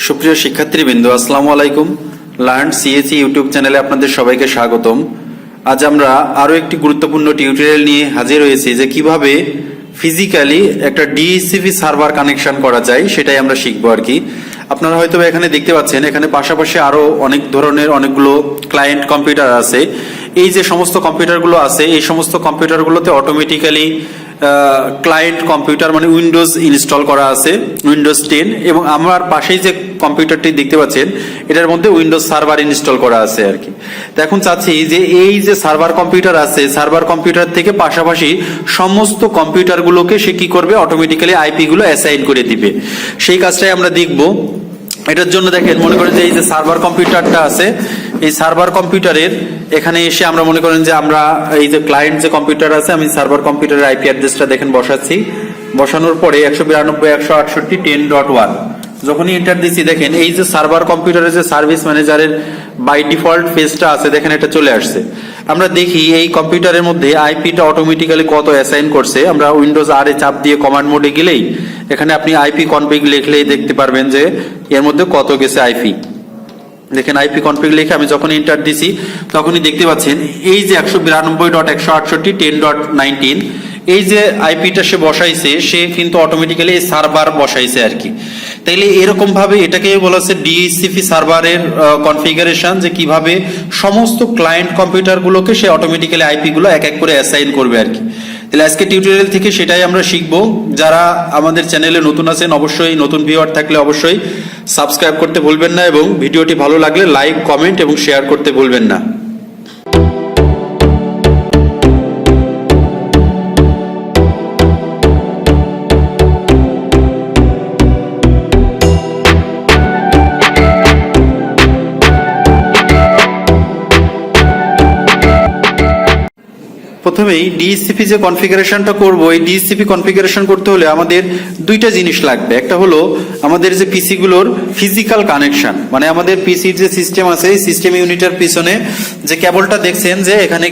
সুপ্রিয় শিক্ষার্থীবৃন্দ, আসসালামু আলাইকুম। লার্ন সিএসি ইউটিউব চ্যানেলে আপনাদের সবাইকে স্বাগতম। আজ আমরা আরো একটি গুরুত্বপূর্ণ টিউটোরিয়াল নিয়ে হাজির হয়েছি যে কিভাবে ফিজিক্যালি একটা ডিএইচসিপি সার্ভার কানেকশন করা যায়, সেটাই আমরা শিখবো আর কি। আপনারা হয়তো এখানে দেখতে পাচ্ছেন, এখানে পাশাপাশি আরো অনেক ধরনের অনেকগুলো ক্লায়েন্ট কম্পিউটার আছে। এই যে সমস্ত কম্পিউটারগুলো আছে, এই সমস্ত কম্পিউটারগুলোতে অটোমেটিক্যালি ক্লায়েন্ট কম্পিউটার মানে উইন্ডোজ ইনস্টল করা আছে, উইন্ডোজ 10, এবং আমার পাশেই যে কম্পিউটারটি দেখতে পাচ্ছেন এটার মধ্যে উইন্ডোজ সার্ভার ইনস্টল করা আছে আর কি। তো এখন চাচ্ছি যে এই যে সার্ভার কম্পিউটার আছে, সার্ভার কম্পিউটার থেকে পাশাপাশি সমস্ত কম্পিউটারগুলোকে সে কি করবে, অটোমেটিক্যালি আইপি গুলো অ্যাসাইন করে দিবে। সেই কাজটাই আমরা দেখব। এটার জন্য দেখেন, মনে করেন যে এই যে সার্ভার কম্পিউটারটা আছে, এই সার্ভার কম্পিউটারের এখানে এসে আমরা মনে করেন যে আমরা এই যে ক্লায়েন্ট যে কম্পিউটার আছে, আমি সার্ভার কম্পিউটারের আইপি অ্যাড্রেসটা দেখেন বসাচ্ছি। বসানোর পরে 192.168.10.1 যখনই এন্টার দিচ্ছি, দেখেন এই যে সার্ভার কম্পিউটারের যে সার্ভিস ম্যানেজারের বাই ডিফল্ট পেজটা আছে, দেখেন এটা চলে আসছে। আমরা দেখি এই কম্পিউটারের মধ্যে আইপিটা অটোমেটিক্যালি কত অ্যাসাইন করছে। আমরা উইন্ডোজ আর এ চাপ দিয়ে কমান্ড মোডে গেলেই এখানে আপনি আইপি কনফিগ লিখলেই দেখতে পারবেন যে এর মধ্যে কত গেছে আইপি। দেখেন আইপি কনফিগ লিখে আমি যখন এন্টার দিছি তখনই দেখতে পাচ্ছেন এই যে 192.168.10.19 এই যে আইপিটা সে বসাইছে, সে কিন্তু অটোমেটিক্যালি এই সার্ভার বসাইছে আর কি। তাইলে এরকম ভাবে এটাকে বলা হচ্ছে ডিএইচসিপি সার্ভারের কনফিগারেশন, যে কিভাবে সমস্ত ক্লায়েন্ট কম্পিউটার গুলোকে সে অটোমেটিক্যালি আইপি গুলো এক এক করে অ্যাসাইন করবে আর কি। তাহলে আজকে টিউটোরিয়াল থেকে সেটাই আমরা শিখবো। যারা আমাদের চ্যানেলে নতুন আছেন, অবশ্যই নতুন ভিউয়ার থাকলে অবশ্যই সাবস্ক্রাইব করতে ভুলবেন না, এবং ভিডিওটি ভালো লাগলে লাইক, কমেন্ট এবং শেয়ার করতে ভুলবেন না। প্রথমেই ডিএইচসিপি যে কনফিগারেশনটা করব, এই ডিএইচসিপি কনফিগারেশন করতে হলে আমাদের দুইটা জিনিস লাগবে। একটা হলো আমাদের যে পিসি গুলোর ফিজিক্যাল কানেকশন, মানে আমাদের পিসির যে সিস্টেম আছে, এই সিস্টেম ইউনিটের পিছনে যে কেবলটা দেখছেন, যে এখানে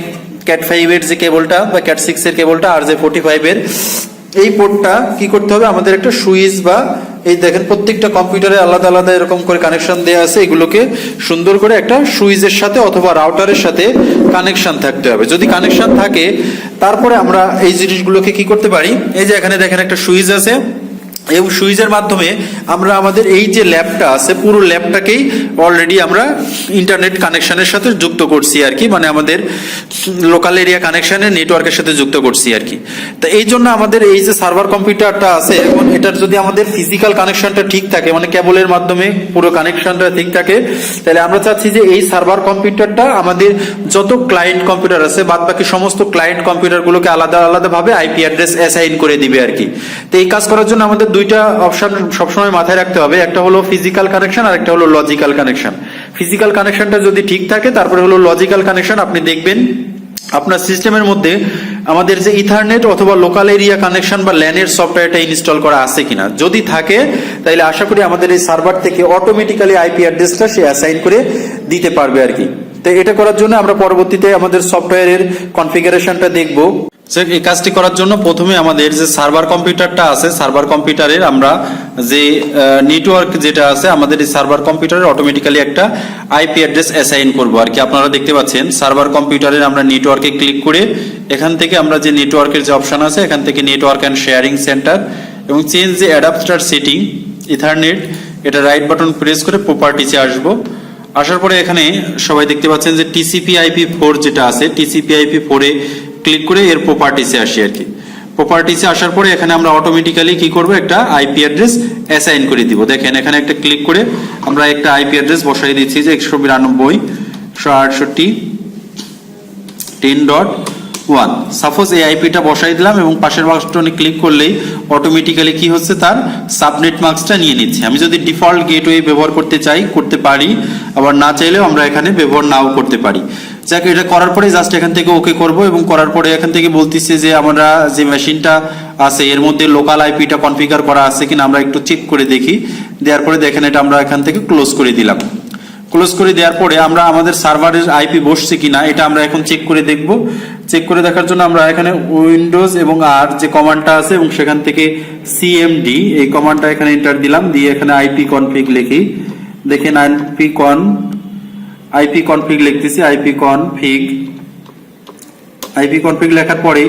ক্যাট 5 এর যে কেবলটা বা ক্যাট 6 এর কেবলটা আর যে 45 এর এই পোর্টটা কি করতে হবে, আমাদের একটা সুইচ বা এই দেখেন প্রত্যেকটা কম্পিউটারে আলাদা আলাদা এরকম করে কানেকশন দেওয়া আছে, এগুলোকে সুন্দর করে একটা সুইচের সাথে অথবা রাউটারের সাথে কানেকশন থাকতে হবে। যদি কানেকশন থাকে তারপরে আমরা এই জিনিসগুলোকে কি করতে পারি, এই যে এখানে দেখেন একটা সুইচ আছে, এই সুইচের মাধ্যমে আমরা আমাদের এই যে ল্যাবটা আছে, পুরো ল্যাবটাকেই অলরেডি আমরা ইন্টারনেট কানেকশনের সাথে যুক্ত করছি আর কি, মানে আমাদের লোকাল এরিয়া কানেকশনের নেটওয়ার্কের সাথে যুক্ত করছি আর কি। তো এই জন্য আমাদের এই যে সার্ভার কম্পিউটারটা আছে, এবং এটার যদি আমাদের ফিজিক্যাল কানেকশনটা ঠিক থাকে, মানে কেবলের মাধ্যমে পুরো কানেকশনটা ঠিক থাকে, তাহলে আমরা চাচ্ছি যে এই সার্ভার কম্পিউটারটা আমাদের যত ক্লায়েন্ট কম্পিউটার আছে, বাদ বাকি সমস্ত ক্লায়েন্ট কম্পিউটারগুলোকে আলাদা আলাদা ভাবে আইপি অ্যাড্রেস অ্যাসাইন করে দিবে আর কি। তো এই কাজ করার জন্য আমাদের দুইটা অপশন সবসময় মাথায় রাখতে হবে, একটা হলো ফিজিক্যাল কানেকশন আর একটা হলো লজিক্যাল কানেকশন। ফিজিক্যাল কানেকশনটা যদি ঠিক থাকে, তারপরে হলো লজিক্যাল কানেকশন। আপনি দেখবেন আপনার সিস্টেমের মধ্যে আমাদের যে ইথারনেট অথবা লোকাল এরিয়া কানেকশন বা ল্যানের সফটওয়্যারটা ইনস্টল করা আছে কিনা, যদি থাকে তাহলে আশা করি আমাদের এই সার্ভার থেকে অটোমেটিক্যালি আইপি অ্যাড্রেসটা সে অ্যাসাইন করে দিতে পারবে আর কি। তো এটা করার জন্য আমরা পরবর্তীতে আমাদের সফটওয়্যারের কনফিগারেশনটা দেখব। এই কাজটি করার জন্য প্রথমে আমাদের যে সার্ভার কম্পিউটারটা আছে, সার্ভার কম্পিউটারের আমরা যে নেটওয়ার্ক যেটা আছে, আমাদের এই সার্ভার কম্পিউটারের অটোমেটিক্যালি একটা আইপি অ্যাড্রেস অ্যাসাইন করব আর কি। আপনারা দেখতে পাচ্ছেন সার্ভার কম্পিউটারের আমরা নেটওয়ার্কে ক্লিক করে এখান থেকে আমরা যে নেটওয়ার্কের যে অপশন আছে, এখান থেকে নেটওয়ার্ক অ্যান্ড শেয়ারিং সেন্টার এবং চেঞ্জ যে অ্যাডাপ্টার সেটিং ইথারনেট, এটা রাইট বাটন প্রেস করে প্রপার্টিসে আসবো। আসার পরে এখানে সবাই দেখতে পাচ্ছেন যে TCP/IP4 যেটা আছে, TCP/IP4 এ ক্লিক করে এর প্রপার্টিসে আসি আর কি। প্রপার্টিসে আসার পরে এখানে আমরা অটোমেটিক্যালি কি করব, একটা আইপি অ্যাড্রেস অ্যাসাইন করে দিব। দেখেন এখানে একটা ক্লিক করে আমরা একটা আইপি অ্যাড্রেস বসাই দিচ্ছি যে 192.168.10.1। সাপোজ এই আইপিটা বসাই দিলাম এবং পাশের বাটনে ক্লিক করলেই অটোমেটিক্যালি কি হচ্ছে, তার সাবনেট মাস্কটা নিয়ে নিচ্ছে। আমি যদি ডিফল্ট গেটওয়ে ব্যবহার করতে চাই করতে পারি, আবার না চাইলেও আমরা এখানে ব্যবহার নাও করতে পারি। যাক, এটা করার পরে জাস্ট এখান থেকে ওকে করব, এবং করার পরে এখান থেকে বলতেছে যে আমরা যে মেশিনটা আছে এর মধ্যে লোকাল আইপিটা কনফিগার করা আছে কিনা আমরা একটু চেক করে দেখি। দেওয়ার পরে দেখেন এটা আমরা এখান থেকে ক্লোজ করে দিলাম। ক্লোজ করে দেওয়ার পরে আমরা আমাদের সার্ভারের আইপি বসছে কিনা এটা আমরা এখন চেক করে দেখব, যে চেক করে দেখার জন্য আমরা এখানে উইন্ডোজ এবং আর যে কমান্ডটা আছে এবং সেখান থেকে সিএমডি এই কমান্ডটা এখানে এন্টার দিলাম, দিয়ে এখানে আইপি কনফিগ লিখি। দেখেন আইপি কনফিগ লিখতেছি, আইপি কনফিগ লেখার পরে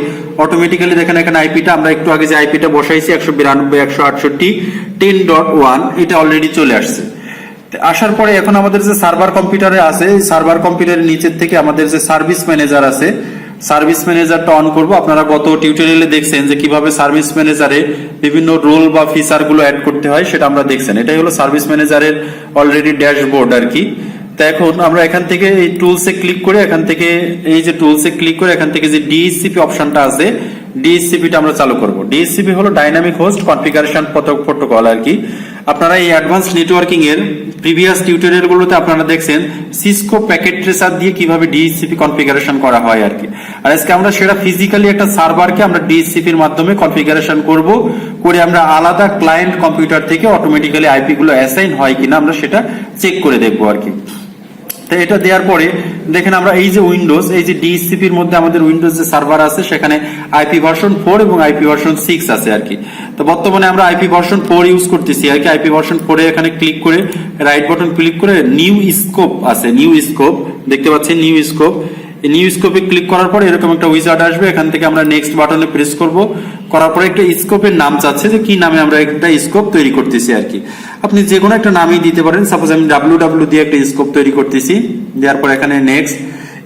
অটোমেটিক্যালি দেখেন এখানে আইপিটা আমরা একটু আগে যে আইপিটা বসাইছি 192.168.10.1 এটা অলরেডি চলে আসছে। আসার পরে এখন আমাদের যে সার্ভার কম্পিউটারে আছে, সার্ভার কম্পিউটারের নিচের থেকে আমাদের যে সার্ভিস ম্যানেজার আছে, সার্ভিস ম্যানেজারটা অন করব। আপনারা গত টিউটোরিয়ালে দেখছেন যে কিভাবে সার্ভিস ম্যানেজারে বিভিন্ন রোল বা ফিচার গুলো অ্যাড করতে হয়, সেটা আমরা দেখছেন। এটাই হলো সার্ভিস ম্যানেজারের অলরেডি ড্যাশবোর্ড আর কি। তো এখন আমরা এখান থেকে এই টুলসে ক্লিক করে এখান থেকে এই যে টুলসে ক্লিক করে এখান থেকে যে ডিএইচসিপি অপশনটা আছে, ডিএইচসিপিটা আমরা চালু করব। ডিএইচসিপি হলো ডাইনামিক হোস্ট কনফিগারেশন প্রোটোকল আর কি। আপনারা এই অ্যাডভান্স নেটওয়ার্কিং এর প্রিভিয়াস টিউটোরিয়াল গুলোতে আপনারা দেখছেন সিসকো প্যাকেট ট্রেসার দিয়ে কিভাবে ডিএইচসিপি কনফিগারেশন করা হয় আর কি। আর আজকে আমরা সেটা ফিজিক্যালি একটা সার্ভারকে আমরা ডিএইচসিপি এর মাধ্যমে কনফিগারেশন করব, করে আমরা আলাদা ক্লায়েন্ট কম্পিউটার থেকে অটোমেটিক্যালি আইপি গুলো অ্যাসাইন হয় কিনা আমরা সেটা চেক করে দেখবো আর কি। তো এটা দেওয়ার পরে দেখেন আমরা এই যে উইন্ডোজ, এই যে ডিএইচসিপি এর মধ্যে আমাদের উইন্ডোজ যে সার্ভার আছে সেখানে আইপি ভার্সন 4 এবং আইপি ভার্সন 6 আছে আর কি। তো বর্তমানে আমরা আইপি ভার্সন 4 ইউজ করতেছি আর কি। আইপি ভার্সন 4 এ এখানে ক্লিক করে রাইট বাটন ক্লিক করে নিউ স্কোপ আছে, নিউ স্কোপ দেখতে পাচ্ছেন, নিউ স্কোপ। এই নিউ স্কোপে ক্লিক করার পরে এরকম একটা উইজার্ড আসবে, এখান থেকে আমরা নেক্সট বাটনে প্রেস করব। করার পরে একটা স্কোপের নাম চাচ্ছে যে কি নামে আমরা একটা স্কোপ তৈরি করতেছি আর কি। আপনি যে কোনো একটা নামই দিতে পারেন, সাপোজ আমি www দিয়ে একটা স্কোপ তৈরি করতেছি। দেওয়ার পর এখানে নেক্সট।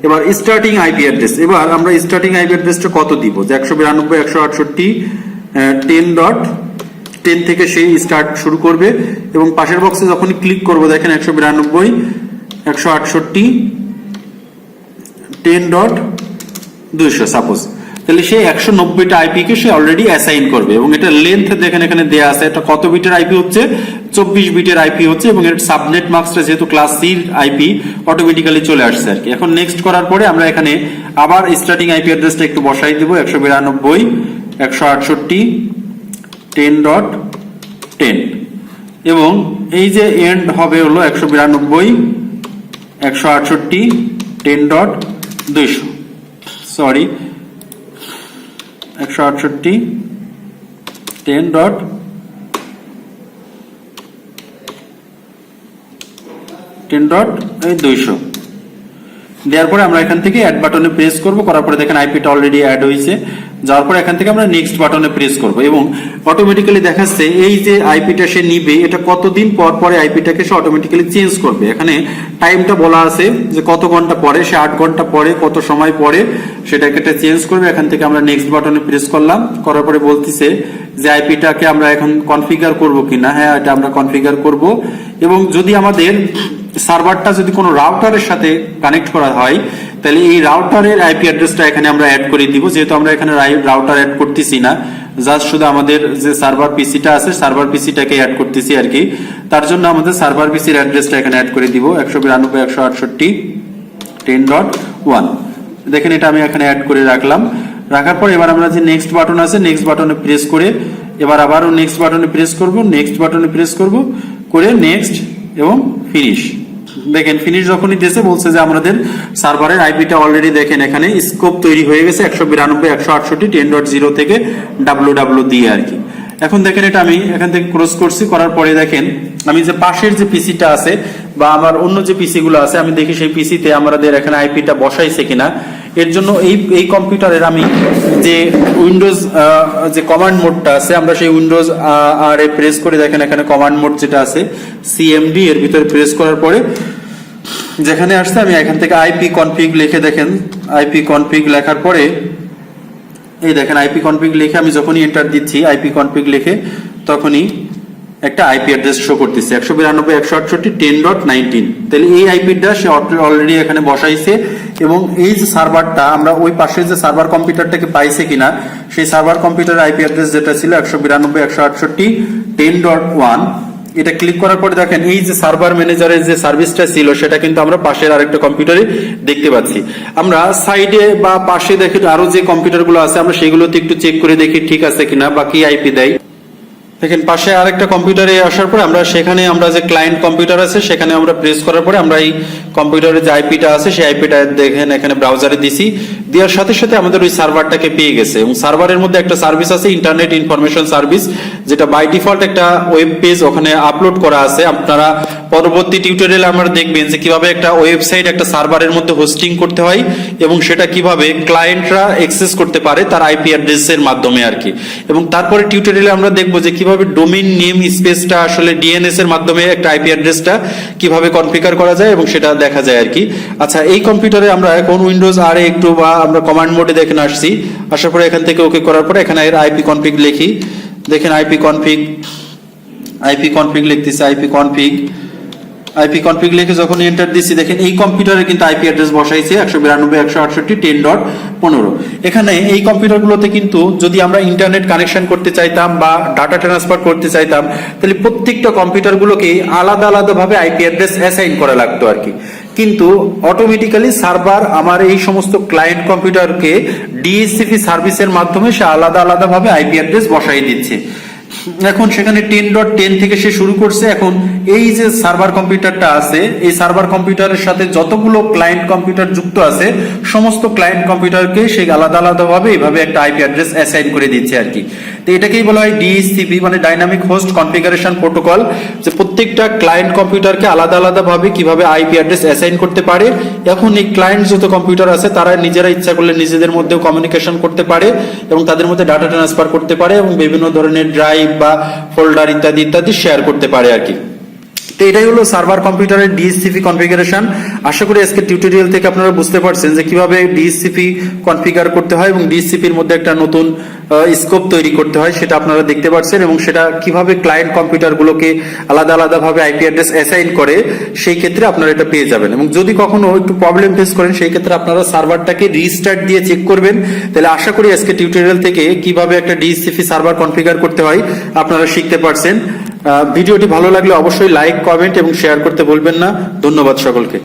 এবার স্টার্টিং আইপি অ্যাড্রেস, এবার আমরা স্টার্টিং আইপি অ্যাড্রেসটা কত দিব, যে 192.168.10.10 থেকে সেই স্টার্ট শুরু করবে এবং পাশের বক্সে যখনই ক্লিক করব দেখেন 192.168.10.200 সাপোজ, তাহলে সেই 190টা আইপি কে সে অলরেডি অ্যাসাইন করবে। এবং এটা লেন্থ দেখেন এখানে দেয়া আছে, এটা কত বিটের আইপি হচ্ছে, 24 বিটের আইপি হচ্ছে এবং এর সাবনেট মাস্কটা যেহেতু ক্লাস সি আইপি অটোমেটিক্যালি চলে আসছে আর কি। এখন নেক্সট করার পরে আমরা এখানে আবার স্টার্টিং আইপি অ্যাড্রেসটা একটু বসাই দিব 192.168.10.10 এবং এই যে এন্ড হবে হলো 192.168.10.200 সরি 168.10.200 দেওয়ার পরে আমরা এখান থেকে অ্যাড বাটনে প্রেস করব। করার পরে দেখেন আইপিটা অলরেডি অ্যাড হয়েছে। যাওয়ার পরে এখান থেকে আমরা নেক্সট বাটনে প্রেস করব এবং অটোমেটিক্যালি দেখাচ্ছে এই যে আইপিটা সে নিবে এটা কতদিন পর পরে আইপিটাকে সে অটোমেটিক্যালি চেঞ্জ করবে। এখানে টাইমটা বলা আছে যে কত ঘন্টা পরে, সে 8 ঘন্টা পরে, কত সময় পরে সেটাকে চেঞ্জ করবে। এখান থেকে আমরা নেক্সট বাটনে প্রেস করলাম। করার পরে বলতেছে যে আইপিটাকে আমরা এখন কনফিগার করব কিনা। হ্যাঁ, এটা আমরা কনফিগার করব এবং যদি আমাদের সার্ভারটা যদি কোনো রাউটারের সাথে কানেক্ট করা হয় তাহলে এই রাউটারের আইপি অ্যাড্রেসটা এখানে আমরা অ্যাড করে দিব। যেহেতু আমরা এখানে রাউটার অ্যাড করতেছি না, জাস্ট শুধু আমাদের যে সার্ভার পিসিটা আছে সার্ভার পিসিটাকে অ্যাড করতেছি আর কি, তার জন্য আমাদের সার্ভার পিসির অ্যাড্রেসটা এখানে অ্যাড করে দিব 192.168.10.1 দেখেন এটা আমি এখানে অ্যাড করে রাখলাম। রাখার পর এবার আমরা যে নেক্সট বাটন আছে নেক্সট বাটনে প্রেস করে এবার আবারও নেক্সট বাটনে প্রেস করব, নেক্সট বাটনে প্রেস করব করে নেক্সট এবং ফিনিশ। দেখেন ফিনিশ যখনই দিয়েছে বলছে যে আমাদের সার্ভারের আইপিটা অলরেডি দেখেন এখানে স্কোপ তৈরি হয়ে গেছে 192.168.10.0 থেকে www দিয়ে আর কি। এখন দেখেন এটা আমি এখান থেকে ক্রস করছি, করার পরে দেখেন আমি যে পাশের যে পিসিটা আছে বা আমার অন্য যে পিসি গুলো আছে আমি দেখি সেই পিসিতে আমাদের এখানে আইপিটা বসাইছে কিনা। এর জন্য এই কম্পিউটারের আমি যে উইন্ডোজ যে কমান্ড মোডটা আছে আমরা সেই উইন্ডোজ আর এ প্রেস করে দেখেন এখানে কমান্ড মোড যেটা আছে সিএমডি এর ভিতরে প্রেস করার পরে যেখানে আসছে আমি এখান থেকে আইপি কনফিগ লিখে দেখেন আইপি কনফিগ লেখার পরে এই দেখেন আইপি কনফিগ লিখে আমি যখনই এন্টার দিচ্ছি আইপি কনফিগ লিখে তখনই একটা আইপি অ্যাড্রেস শো করতেছে 192.168.10.19 তাহলে এই আইপিটা সে অলরেডি এখানে বসাইছে এবং এই যে সার্ভারটা আমরা ওই পাশে যে সার্ভার কম্পিউটারটাকে পাইছে কিনা সেই সার্ভার কম্পিউটারের আইপি অ্যাড্রেস যেটা ছিল 192.168.10.1 এটা ক্লিক করার পরে দেখেন এই যে সার্ভার ম্যানেজারের যে সার্ভিসটা ছিল সেটা কিন্তু আমরা পাশের আরেকটা কম্পিউটারে দেখতে পাচ্ছি। আমরা সাইডে বা পাশে দেখি আরো যে কম্পিউটারগুলো আছে আমরা সেগুলোতে একটু চেক করে দেখি ঠিক আছে কিনা বা কি আইপি দেয়। দেখেন পাশে আরেকটা কম্পিউটারে আসার পরে আমরা সেখানে আমরা যে ক্লায়েন্ট কম্পিউটার আছে সেখানে আমরা প্রেস করার পরে আমরা এই কম্পিউটারের যে আইপিটা আছে সেই আইপিটা দেখেন এখানে ব্রাউজারে দিছি, দেওয়ার সাথে সাথে আমাদের ওই সার্ভারটাকে পেয়ে গেছে। এবং সার্ভারের মধ্যে একটা সার্ভিস আছে ইন্টারনেট ইনফরমেশন সার্ভিস, যেটা বাই ডিফল্ট একটা ওয়েব পেজ ওখানে আপলোড করা আছে। আপনারা পরবর্তী টিউটোরিয়ালে আমরা দেখবেন যে কিভাবে একটা ওয়েবসাইট একটা সার্ভারের মধ্যে হোস্টিং করতে হয় এবং সেটা কিভাবে ক্লায়েন্টরা অ্যাক্সেস করতে পারে তার আইপি অ্যাড্রেসের মাধ্যমে আর কি। এবং তারপরে টিউটোরিয়ালে আমরা দেখবো যে কিভাবে ডোমেইন নেম স্পেসটা আসলে ডিএনএস এর মাধ্যমে একটা আইপি অ্যাড্রেসটা কিভাবে কনফিগার করা যায় এবং সেটা দেখা যায় আর কি। আচ্ছা, এই কম্পিউটারে আমরা এখন উইন্ডোজ আর একটু বা আমরা কমান্ড মোডে দেখেন আসছি, আসার পরে এখান থেকে ওকে করার পরে এখানে এর আইপি কনফিগ লিখি। দেখেন আইপি কনফিগ লিখতেছি, আইপি কনফিগ লিখে যখন এন্টার দিছি দেখেন এই কম্পিউটারে কিন্তু আইপি অ্যাড্রেস বসাইছে 192.168.10.15। এখানে এই কম্পিউটারগুলোতে কিন্তু যদি আমরা ইন্টারনেট কানেকশন করতে চাইতাম বা ডাটা ট্রান্সফার করতে চাইতাম তাহলে প্রত্যেকটা কম্পিউটারগুলোকে আলাদা আলাদা ভাবে আইপি অ্যাড্রেস অ্যাসাইন করা লাগতো আর কি। কিন্তু অটোমেটিক্যালি সার্ভার আমার এই সমস্ত ক্লায়েন্ট কম্পিউটারকে ডিএইচসিপি সার্ভিসের মাধ্যমে সে আলাদা আলাদা ভাবে আইপি অ্যাড্রেস বসাই দিচ্ছে। এখন সেখানে 10.10 থেকে সে শুরু করছে। এখন এই যে সার্ভার কম্পিউটারটা আছে এই সার্ভার কম্পিউটারের সাথে যতগুলো ক্লায়েন্ট কম্পিউটার যুক্ত আছে সমস্ত ক্লায়েন্ট কম্পিউটারকে সে আলাদা আলাদা ভাবে এইভাবে একটা আইপি অ্যাড্রেস অ্যাসাইন করে দিচ্ছে আর কি। তো এটাকেই বলা হয় ডিএইচসিপি মানে ডাইনামিক হোস্ট কনফিগারেশন প্রোটোকল, যে প্রত্যেকটা ক্লায়েন্ট কম্পিউটারকে আলাদা আলাদা ভাবে কিভাবে আইপি অ্যাড্রেস অ্যাসাইন করতে পারে। এখন এই ক্লায়েন্ট যত কম্পিউটার আছে তারা নিজেরা ইচ্ছা করলে নিজেদের মধ্যেও কমিউনিকেশন করতে পারে এবং তাদের মধ্যে ডাটা ট্রান্সফার করতে পারে এবং বিভিন্ন ধরনের ড্রাইভ বা ফোল্ডার ইত্যাদি ইত্যাদি শেয়ার করতে পারে আর কি। তো এটাই হলো সার্ভার কম্পিউটারের ডিএইচসিপি কনফিগারেশন। আশা করি আজকে টিউটোরিয়াল থেকে আপনারা বুঝতে পারছেন যে কিভাবে ডিএইচসিপি কনফিগার করতে হয় এবং ডিএইচসিপির মধ্যে একটা নতুন স্কোপ তৈরি করতে হয় সেটা আপনারা দেখতে পাচ্ছেন, এবং সেটা কিভাবে ক্লায়েন্ট কম্পিউটারগুলোকে আলাদা আলাদা ভাবে আইপি অ্যাড্রেস অ্যাসাইন করে সেই ক্ষেত্রে আপনারা এটা পেয়ে যাবেন। এবং যদি কখনো একটু প্রবলেম ফেস করেন সেই ক্ষেত্রে আপনারা সার্ভারটাকে রিস্টার্ট দিয়ে চেক করবেন। তাহলে আশা করি আজকে টিউটোরিয়াল থেকে কিভাবে একটা ডিএইচসিপি সার্ভার কনফিগার করতে হয় আপনারা শিখতে পারছেন। ভিডিওটি ভালো লাগলে অবশ্যই লাইক, কমেন্ট এবং শেয়ার করতে ভুলবেন না। ধন্যবাদ সকলকে।